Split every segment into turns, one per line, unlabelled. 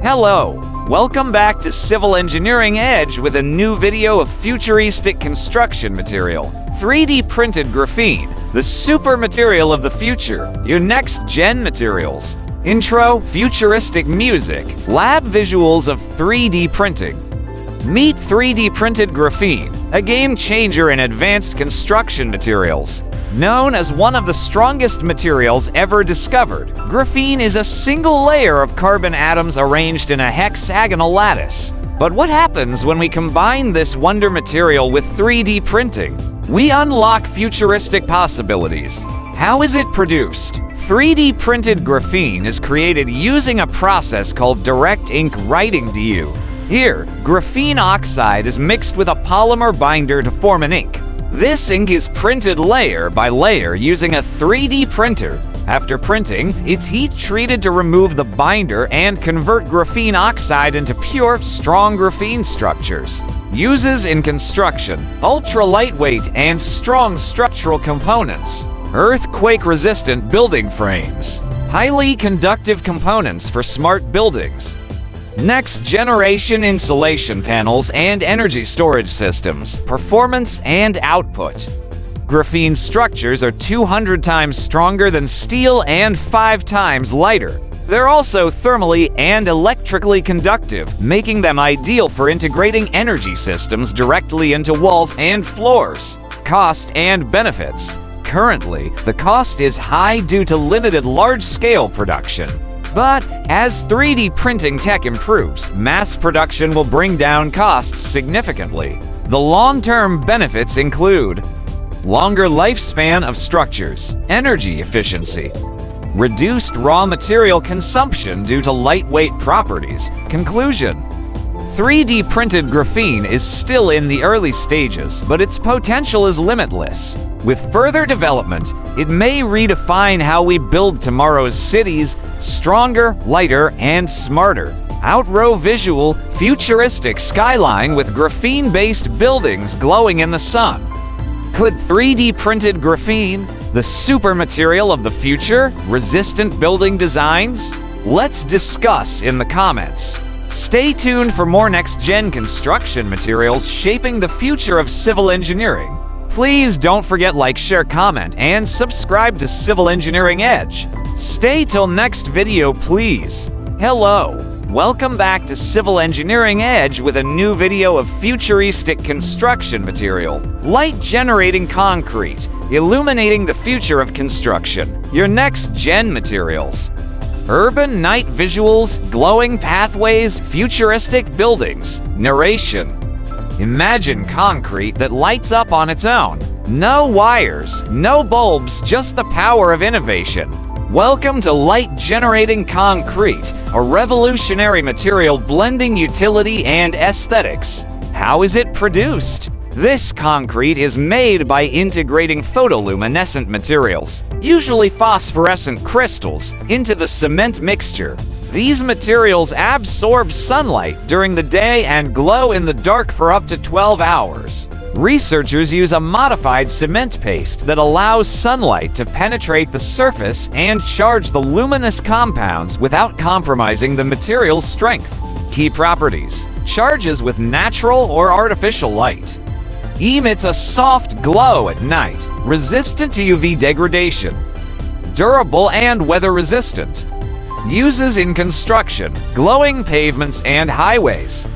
Hello, welcome back to Civil Engineering Edge with a new video of futuristic construction material. 3D printed graphene, the super material of the future, your next-gen materials. Intro, futuristic music, lab visuals of 3D printing. Meet 3D printed graphene, a game changer in advanced construction materials. Known as one of the strongest materials ever discovered, graphene is a single layer of carbon atoms arranged in a hexagonal lattice. But what happens when we combine this wonder material with 3D printing? We unlock futuristic possibilities. How is it produced? 3D printed graphene is created using a process called direct ink writing DU. Here, graphene oxide is mixed with a polymer binder to form an ink. This ink is printed layer by layer using a 3D printer. After printing, it's heat-treated to remove the binder and convert graphene oxide into pure, strong graphene structures. Uses in construction, ultra-lightweight and strong structural components. Earthquake-resistant building frames. Highly conductive components for smart buildings. Next-generation insulation panels and energy storage systems, performance and output. Graphene structures are 200 times stronger than steel and 5 times lighter. They're also thermally and electrically conductive, making them ideal for integrating energy systems directly into walls and floors. Cost and benefits. Currently, the cost is high due to limited large-scale production. But as 3D printing tech improves, mass production will bring down costs significantly. The long-term benefits include longer lifespan of structures, energy efficiency, reduced raw material consumption due to lightweight properties. Conclusion: 3D printed graphene is still in the early stages, but its potential is limitless. With further development, it may redefine how we build tomorrow's cities, stronger, lighter, and smarter. Outrow visual, futuristic skyline with graphene-based buildings glowing in the sun. Could 3D printed graphene, the super material of the future, resistant building designs? Let's discuss in the comments. Stay tuned for more next-gen construction materials shaping the future of civil engineering. Please don't forget like, share, comment, and subscribe to Civil Engineering Edge. Stay till next video, please. Hello, welcome back to Civil Engineering Edge with a new video of futuristic construction material. Light-generating concrete, illuminating the future of construction. Your next-gen materials. Urban night visuals, glowing pathways, futuristic buildings. Narration. Imagine concrete that lights up on its own. No wires, no bulbs, just the power of innovation. Welcome to light-generating concrete, a revolutionary material blending utility and aesthetics. How is it produced? This concrete is made by integrating photoluminescent materials, usually phosphorescent crystals, into the cement mixture. These materials absorb sunlight during the day and glow in the dark for up to 12 hours. Researchers use a modified cement paste that allows sunlight to penetrate the surface and charge the luminous compounds without compromising the material's strength. Key properties: charges with natural or artificial light. Emits a soft glow at night, resistant to UV degradation. Durable and weather-resistant. Uses in construction, glowing pavements and highways.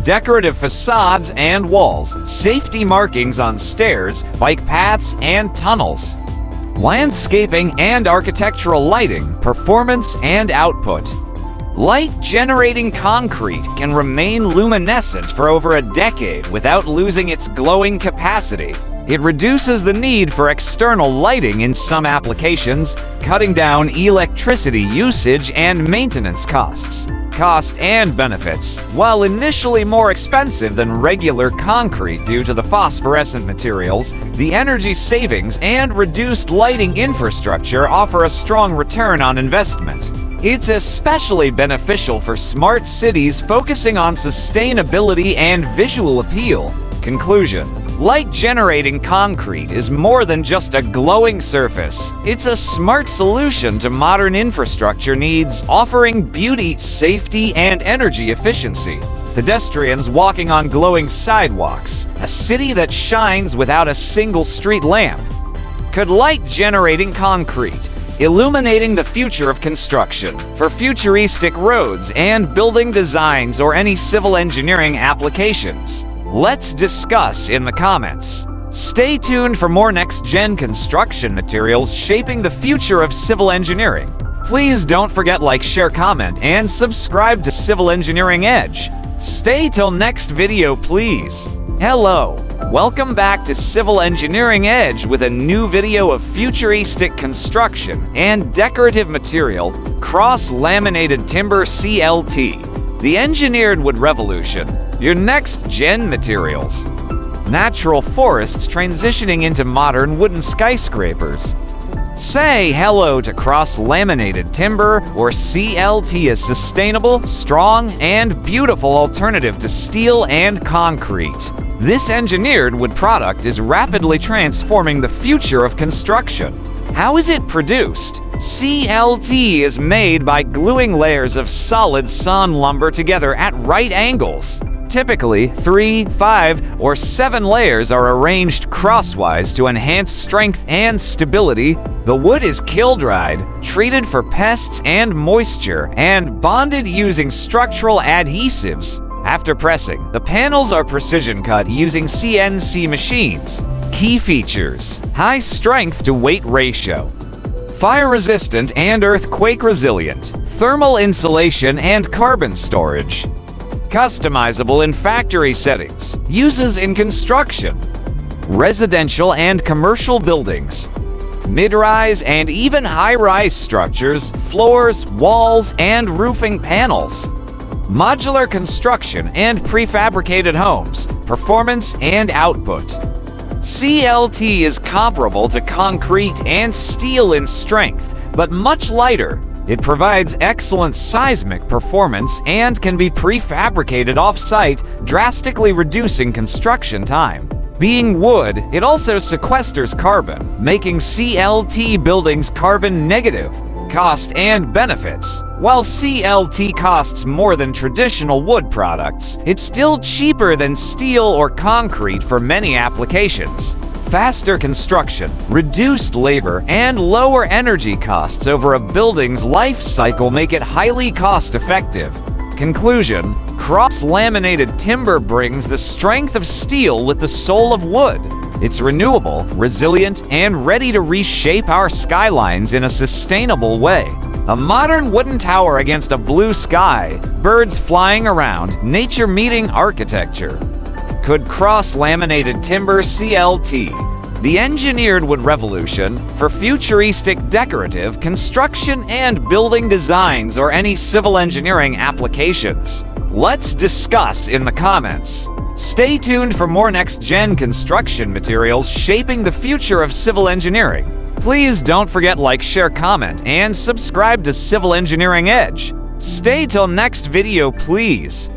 Decorative facades and walls, safety markings on stairs, bike paths, and tunnels. Landscaping and architectural lighting, performance and output. Light-generating concrete can remain luminescent for over a decade without losing its glowing capacity. It reduces the need for external lighting in some applications, cutting down electricity usage and maintenance costs. Cost and benefits. While initially more expensive than regular concrete due to the phosphorescent materials, the energy savings and reduced lighting infrastructure offer a strong return on investment. It's especially beneficial for smart cities focusing on sustainability and visual appeal. Conclusion: Light-generating concrete is more than just a glowing surface. It's a smart solution to modern infrastructure needs, offering beauty, safety, and energy efficiency. Pedestrians walking on glowing sidewalks, a city that shines without a single street lamp. Could light-generating concrete, illuminating the future of construction for futuristic roads and building designs or any civil engineering applications? Let's discuss in the comments. Stay tuned for more next-gen construction materials shaping the future of civil engineering. Please don't forget like, share, comment, and subscribe to Civil Engineering Edge. Stay till next video, please. Hello, welcome back to Civil Engineering Edge with a new video of futuristic construction and decorative material, cross-laminated timber CLT. The engineered wood revolution, your next-gen materials. Natural forests transitioning into modern wooden skyscrapers. Say hello to cross-laminated timber, or CLT, a sustainable, strong, and beautiful alternative to steel and concrete. This engineered wood product is rapidly transforming the future of construction. How is it produced? CLT is made by gluing layers of solid sawn lumber together at right angles. Typically, 3, 5, or 7 layers are arranged crosswise to enhance strength and stability. The wood is kiln-dried, treated for pests and moisture, and bonded using structural adhesives. After pressing, the panels are precision cut using CNC machines. Key features: high strength to weight ratio, fire resistant and earthquake resilient, thermal insulation and carbon storage, customizable in factory settings, uses in construction, residential and commercial buildings, mid-rise and even high-rise structures, floors, walls, and roofing panels, modular construction and prefabricated homes, performance and output. CLT is comparable to concrete and steel in strength, but much lighter. It provides excellent seismic performance and can be prefabricated off-site, drastically reducing construction time. Being wood, it also sequesters carbon, making CLT buildings carbon negative. Cost and benefits. While CLT costs more than traditional wood products, it's still cheaper than steel or concrete for many applications. Faster construction, reduced labor, and lower energy costs over a building's life cycle make it highly cost-effective. Conclusion: cross-laminated timber brings the strength of steel with the soul of wood. It's renewable, resilient, and ready to reshape our skylines in a sustainable way. A modern wooden tower against a blue sky, birds flying around, nature meeting architecture. Could cross-laminated timber CLT, the engineered wood revolution for futuristic decorative, construction, and building designs or any civil engineering applications? Let's discuss in the comments. Stay tuned for more next-gen construction materials shaping the future of civil engineering. Please don't forget like, share, comment, and subscribe to Civil Engineering Edge. Stay till next video, please.